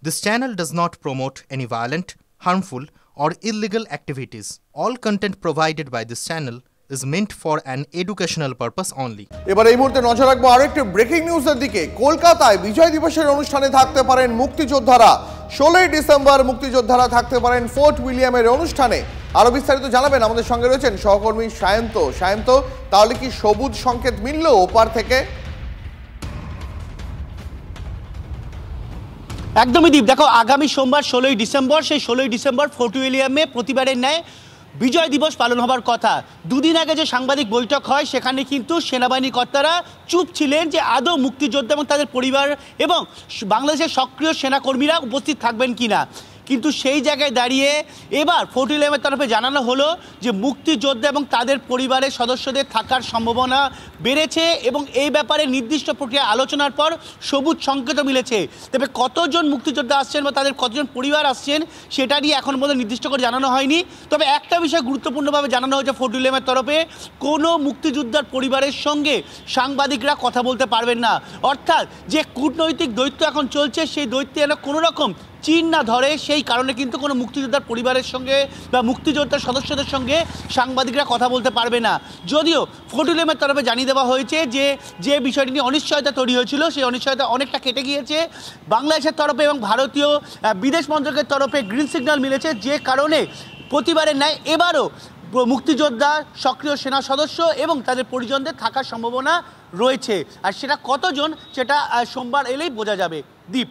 This channel does not promote any violent, harmful, or illegal activities. All content provided by this channel is meant for an educational purpose only. এবার এই মুহূর্তে নজর রাখবো আরেকটি breaking নিউজের দিকে। কলকাতায় বিজয় দিবসের অনুষ্ঠানে থাকতে পারেন মুক্তিযোদ্ধারা। 16 ডিসেম্বর মুক্তিযোদ্ধারা থাকতে পারেন ফোর্ট উইলিয়ামের অনুষ্ঠানে। আরো বিস্তারিত জানাবেন আমাদের সঙ্গে রয়েছেন সহকর্মী সায়ন্ত। তাহলে কি সবুজ সংকেত মিলল ওপার থেকে? একদমই দীপ, দেখো আগামী সোমবার 16ই ডিসেম্বর, সেই 16ই ডিসেম্বর ফোর্ট উইলিয়ামে প্রতিবারের ন্যায় বিজয় দিবস পালন হবার কথা। দুদিন আগে যে সাংবাদিক বৈঠক হয় সেখানে কিন্তু সেনাবাহিনী কর্তারা চুপ ছিলেন যে আদৌ মুক্তিযোদ্ধা এবং তাদের পরিবার এবং বাংলাদেশের সক্রিয় সেনাকর্মীরা উপস্থিত থাকবেন কিনা। কিন্তু সেই জায়গায় দাঁড়িয়ে এবার ফোর্ট উইলিয়ামের তরফে জানানো হলো যে মুক্তিযোদ্ধা এবং তাদের পরিবারের সদস্যদের থাকার সম্ভাবনা বেড়েছে এবং এই ব্যাপারে নির্দিষ্ট প্রক্রিয়া আলোচনার পর সবুজ সংকেতও মিলেছে। তবে কতজন মুক্তিযোদ্ধা আসছেন বা তাদের কতজন পরিবার আসছেন সেটা নিয়ে এখন পর্যন্ত নির্দিষ্ট করে জানানো হয়নি। তবে একটা বিষয় গুরুত্বপূর্ণভাবে জানানো হয়েছে ফোর্ট উইলিয়ামের তরফে, কোনো মুক্তিযোদ্ধার পরিবারের সঙ্গে সাংবাদিকরা কথা বলতে পারবেন না। অর্থাৎ যে কূটনৈতিক দৈত্য এখন চলছে সেই দৈত্যে যেন কোনো রকম চিন না ধরে, সেই কারণে কিন্তু কোনো মুক্তিযোদ্ধার পরিবারের সঙ্গে বা মুক্তিযোদ্ধার সদস্যদের সঙ্গে সাংবাদিকরা কথা বলতে পারবে না। যদিও ফোর্ট উইলিয়ামের তরফে জানিয়ে দেওয়া হয়েছে যে বিষয়টি নিয়ে অনিশ্চয়তা তৈরি হয়েছিল সেই অনিশ্চয়তা অনেকটা কেটে গিয়েছে। বাংলাদেশের তরফে এবং ভারতীয় বিদেশ মন্ত্রকের তরফে গ্রিন সিগন্যাল মিলেছে, যে কারণে প্রতিবারের ন্যায় এবারও মুক্তিযোদ্ধা, সক্রিয় সেনা সদস্য এবং তাদের পরিজনদের থাকার সম্ভাবনা রয়েছে। আর সেটা কতজন সেটা সোমবার এলেই বোঝা যাবে। দীপ,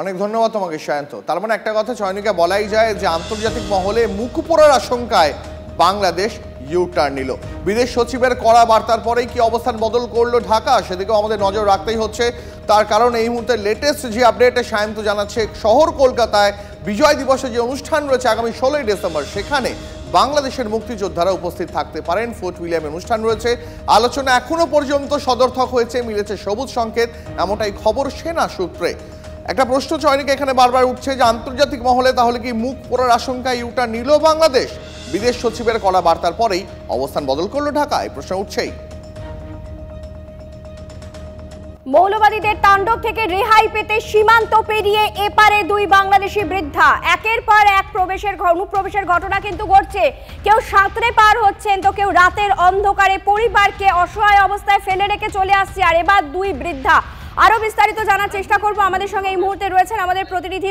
অনেক ধন্যবাদ তোমাকে সায়ন্ত। তার মানে একটা কথা চয়নিকা বলাই যায় যে আন্তর্জাতিক মহলে মুখ পোড়ার আশঙ্কায় বাংলাদেশ ইউটার্ন নিল। বিদেশ সচিবের কড়া বার্তার পরেই কি অবস্থান বদল করলো ঢাকা, সেদিকেও আমাদের নজর রাখতেই হচ্ছে। তার কারণ এই মুহূর্তে লেটেস্ট যে আপডেটে সায়ন্ত জানাচ্ছে, শহর কলকাতায় বিজয় দিবসে যে অনুষ্ঠান রয়েছে আগামী 16ই ডিসেম্বর, সেখানে বাংলাদেশের মুক্তিযোদ্ধারা উপস্থিত থাকতে পারেন। ফোর্ট উইলিয়ামে অনুষ্ঠান রয়েছে, আলোচনা এখনো পর্যন্ত সদর্থক হয়েছে, মিলেছে সবুজ সংকেত, এমনটাই খবর সেনা সূত্রে। একটা প্রশ্ন চয়নিকা এখানে বারবার উঠছে যে আন্তর্জাতিক মহলে তাহলে কি মুখ পোড়ার আশঙ্কায় ইউটার্ন নিল বাংলাদেশ? বিদেশ সচিবের কড়া বার্তার পরেই অবস্থান বদল করলো ঢাকা, এই প্রশ্ন উঠছেই। মৌলবাদীদের তাণ্ডব থেকে রেহাই পেতে সীমান্ত পেরিয়ে এপারে দুই বাংলাদেশি বৃদ্ধা একের পর এক অনুপ্রবেশের ঘটনা কিন্তু ঘটছে। কেউ সাঁতরে পার হচ্ছেন, তো কেউ রাতের অন্ধকারে পরিবারকে অসহায় অবস্থায় ফেলে রেখে চলে আসছে। আর এবার দুই বৃদ্ধা। আরো বিস্তারিত জানার চেষ্টা করব। আমাদের সঙ্গে এই মুহূর্তে রয়েছেন আমাদের প্রতিনিধি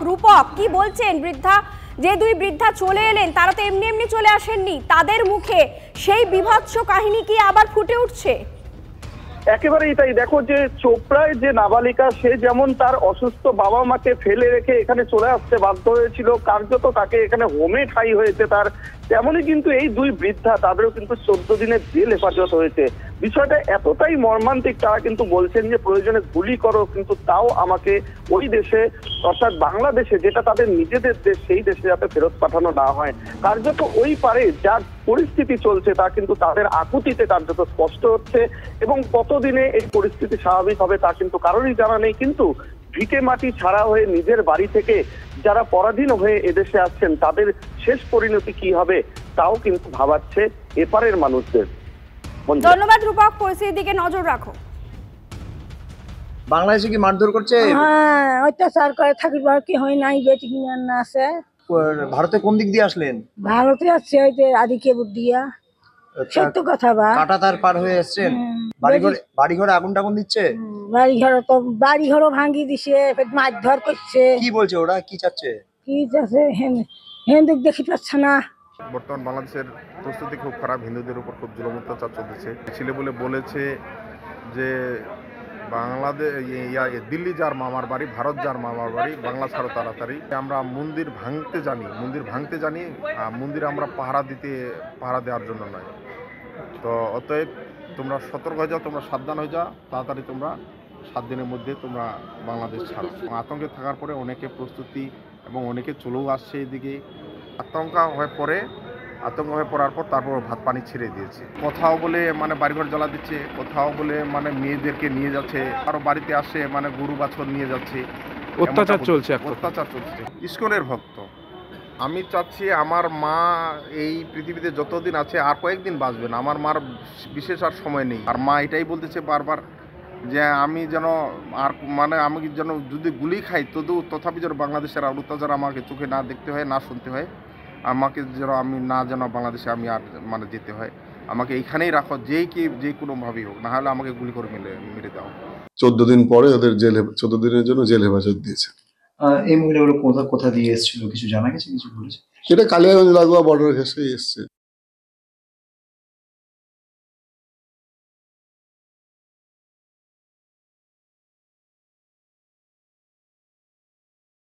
রূপক। কি বলছেন বৃদ্ধা? যে দুই বৃদ্ধা চলে এলেন তারা তো এমনি এমনি চলে আসেননি, তাদের মুখে সেই বিভৎস কাহিনী কি আবার ফুটে উঠছে? একেবারেই তাই। দেখো, যে চোপড়ায় যে নাবালিকা, সে যেমন তার অসুস্থ বাবা মাকে ফেলে রেখে এখানে চলে আসতে বাধ্য হয়েছিল, কার্যত তাকে এখানে হোমে ঠাঁই হয়েছে তার, তেমনই কিন্তু এই দুই বৃদ্ধা, তাদেরও কিন্তু 14 দিনের জেল হেফাজত হয়েছে। বিষয়টা এতটাই মর্মান্তিক, তারা কিন্তু বলছেন যে প্রয়োজনে গুলি করো, কিন্তু তাও আমাকে ওই দেশে, অর্থাৎ বাংলাদেশে, যেটা তাদের নিজেদের দেশ, সেই দেশে যাতে ফেরত পাঠানো না হয়। কার্যত ওই পারে যার পরিস্থিতি চলছে তা কিন্তু তাদের আকুতিতে কার্যত স্পষ্ট হচ্ছে, এবং কতদিনে এই পরিস্থিতি স্বাভাবিক হবে তা কিন্তু কারোরই জানা নেই। কিন্তু ভিটে মাটি ছাড়া হয়ে নিজের বাড়ি থেকে যারা পরাধীন হয়ে এদেশে আসছেন তাদের শেষ পরিণতি কি হবে তাও কিন্তু ভাবাচ্ছে এপারের মানুষদের। ধন্যবাদ রূপক, পরিস্থিতির দিকে নজর রাখো। বাংলাদেশে কি মারধর করছে? হ্যাঁ, অত্যাচার করে থাকিবার কি হয় নাই, বেটি কিনে না আছে। ভারতে কোন দিক দিয়ে আসলেন? ভারতে আছে ওই যে আদিকেবুর দিয়া। সত্য কথা বা কাটা তার পার হয়ে এসেছেন। বাড়ি ঘরে আগুন টাগুন দিচ্ছে? বাড়ি ঘরও ভাঙ্গি দিছে, মারধর করছে। কি বলছে ওরা, কি চাচ্ছে? কি চাচ্ছে হিন্দুক দেখি পাচ্ছে না। বর্তমান বাংলাদেশের প্রস্তুতি খুব খারাপ, হিন্দুদের উপর খুব জুলুম অত্যাচার চলছে। ছেলে বলে বলেছে যে বাংলাদেশ, দিল্লি যার মামার বাড়ি, ভারত যার মামার বাড়ি, বাংলা ছাড়ো তাড়াতাড়ি। আমরা মন্দির ভাঙতে জানি, মন্দির আমরা পাহারা দেওয়ার জন্য নয়। তো অতএব তোমরা সতর্ক হয়ে যাও, তোমরা সাবধান হয়ে যাও, তাড়াতাড়ি তোমরা 7 দিনের মধ্যে তোমরা বাংলাদেশ ছাড়ো। আতঙ্কে থাকার পরে অনেকে প্রস্তুতি এবং অনেকে চলেও আসছে এদিকে। আতঙ্ক হয়ে পড়ার পর তারপর ভাত পানি ছেড়ে দিয়েছে। কোথাও বলে মানে বাড়িঘর জ্বালা দিচ্ছে, কোথাও বলে মানে মেয়েদেরকে নিয়ে যাচ্ছে, আরো বাড়িতে আসে মানে গরু বাছর নিয়ে যাচ্ছে। অত্যাচার চলছে। ইসকনের ভক্ত। আমি চাচ্ছি আমার মা এই পৃথিবীতে যতদিন আছে আর কয়েকদিন বাঁচবেন, আমার মার বিশেষ আর সময় নেই। আর মা এটাই বলতেছে বারবার যে আমি যেন আর মানে আমি যেন যদি গুলি খাই তথাপি যেন বাংলাদেশের আর অত্যাচার আমাকে চোখে না দেখতে হয়, না শুনতে হয়, আমাকে যেন আমি না যেন বাংলাদেশে আমি আর মানে যেতে হয়, আমাকে এইখানেই রাখো, যে কোনোভাবেই হোক, না হলে আমাকে গুলি করে মেরে দাও। 14 দিন পরে ওদের 14 দিনের জন্য জেল হেফাজত দিয়েছে। এই মহিলাগুলো কোথা দিয়ে এসেছিল কিছু জানা গেছে, কিছু বলেছে? সেটা কালিয়াগঞ্জ লাগোয়া বর্ডার ঘেঁষে এসছে।